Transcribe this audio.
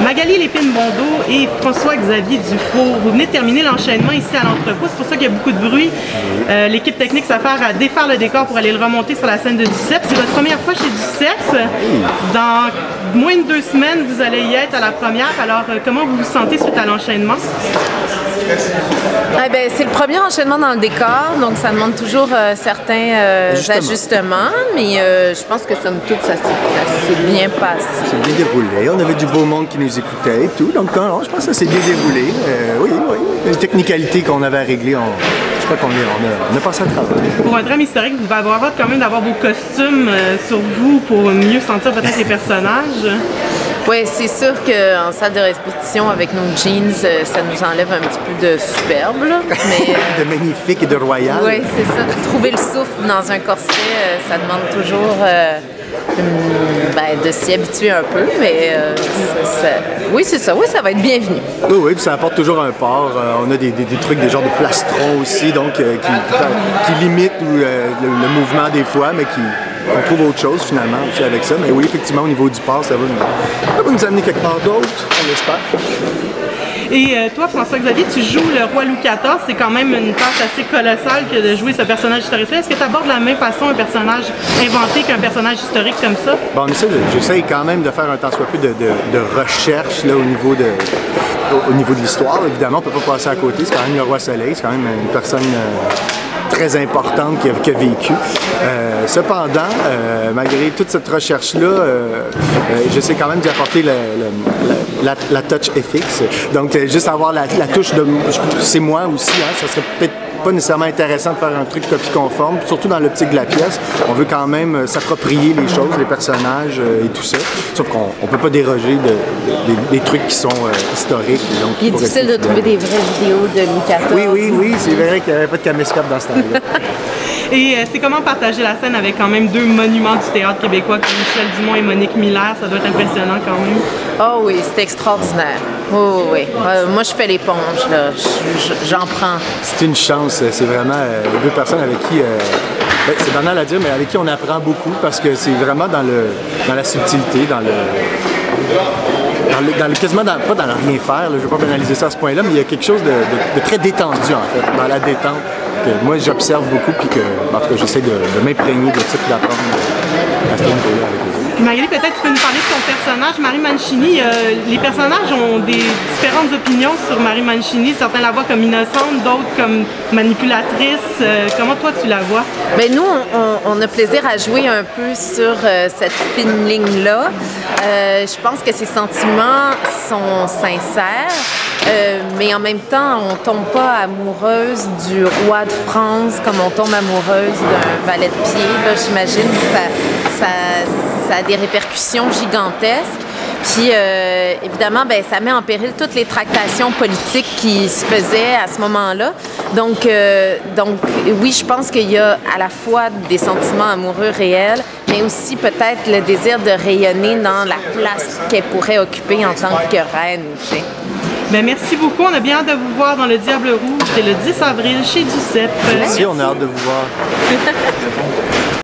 Magali Lépine-Bondeau et François-Xavier Dufour, vous venez de terminer l'enchaînement ici à l'entrepôt, c'est pour ça qu'il y a beaucoup de bruit. L'équipe technique s'affaire à défaire le décor pour aller le remonter sur la scène de Duceppe. C'est votre première fois chez Duceppe. Dans moins de 2 semaines, vous allez y être à la première. Alors, comment vous vous sentez suite à l'enchaînement? C'est le premier enchaînement dans le décor, donc ça demande toujours certains ajustements, mais je pense que somme toute, ça s'est bien passé. C'est bien déroulé, on avait du beau monde qui nous écoutait et tout, donc non, je pense que ça s'est bien déroulé. Oui, les technicalités qu'on avait à régler, je crois qu'on a passé à travers. Pour un drame historique, vous allez avoir hâte quand même d'avoir vos costumes sur vous pour mieux sentir peut-être les personnages. Oui, c'est sûr qu'en salle de répétition, avec nos jeans, ça nous enlève un petit peu de superbe, là, mais... de magnifique et de royal. Oui, c'est ça. Trouver le souffle dans un corset, ça demande toujours de s'y habituer un peu, mais oui, c'est ça. Oui, ça va être bienvenu. Oui, puis ça apporte toujours un port. On a des trucs, des genres de plastrons aussi, donc qui limitent le mouvement des fois, mais on trouve autre chose finalement aussi avec ça. Mais oui, effectivement, au niveau du port, ça va nous amener quelque part d'autre, on l'espère. Et toi, François-Xavier, tu joues le roi Louis XIV. C'est quand même une tâche assez colossale que de jouer ce personnage historique-là. Est-ce que tu abordes de la même façon un personnage inventé qu'un personnage historique comme ça? Bon, j'essaye quand même de faire un tant soit peu de recherche là, au niveau de l'histoire. Évidemment, on ne peut pas passer à côté. C'est quand même le roi Soleil. C'est quand même une personne... très importante qui a vécu. Cependant, malgré toute cette recherche-là, j'essaie quand même d'y apporter la touch FX. Donc, juste avoir la touche de... C'est moi aussi, hein, ça serait peut-être pas nécessairement intéressant de faire un truc copie conforme, surtout dans l'optique de la pièce. On veut quand même s'approprier les choses, les personnages et tout ça. Sauf qu'on ne peut pas déroger des trucs qui sont historiques. Donc, il est difficile de trouver des vraies vidéos de Louis XIV. Oui, c'est vrai qu'il n'y avait pas de caméscope dans ce temps-là. Et c'est comment partager la scène avec quand même 2 monuments du théâtre québécois comme Michel Dumont et Monique Miller? Ça doit être impressionnant quand même. Oh oui, c'est extraordinaire. Oui. Moi, je fais l'éponge, là. J'en prends. C'est une chance. C'est vraiment 2 personnes avec qui... c'est banal à dire, mais avec qui on apprend beaucoup parce que c'est vraiment dans la subtilité, quasiment pas dans le rien faire, là, je ne vais pas banaliser ça à ce point-là, mais il y a quelque chose de très détendu en fait, dans la détente, que moi j'observe beaucoup, puis que j'essaie de m'imprégner de ça, puis d'apprendre à ce niveau-là avec eux. Magali, peut-être tu peux nous parler de ton personnage, Marie Mancini. Les personnages ont des différentes opinions sur Marie Mancini. Certains la voient comme innocente, d'autres comme manipulatrice. Comment toi tu la vois? Bien, nous, on a plaisir à jouer un peu sur cette fine ligne-là. Je pense que ses sentiments sont sincères. Mais en même temps, on tombe pas amoureuse du roi de France comme on tombe amoureuse d'un valet de pied. J'imagine que ça a des répercussions gigantesques. Puis, évidemment, ça met en péril toutes les tractations politiques qui se faisaient à ce moment-là. Donc, oui, je pense qu'il y a à la fois des sentiments amoureux réels, mais aussi peut-être le désir de rayonner dans la place qu'elle pourrait occuper en tant que reine, tu sais. Merci beaucoup. On a bien hâte de vous voir dans Le Diable Rouge. C'est le 10 avril chez Duceppe. Merci, on a hâte de vous voir.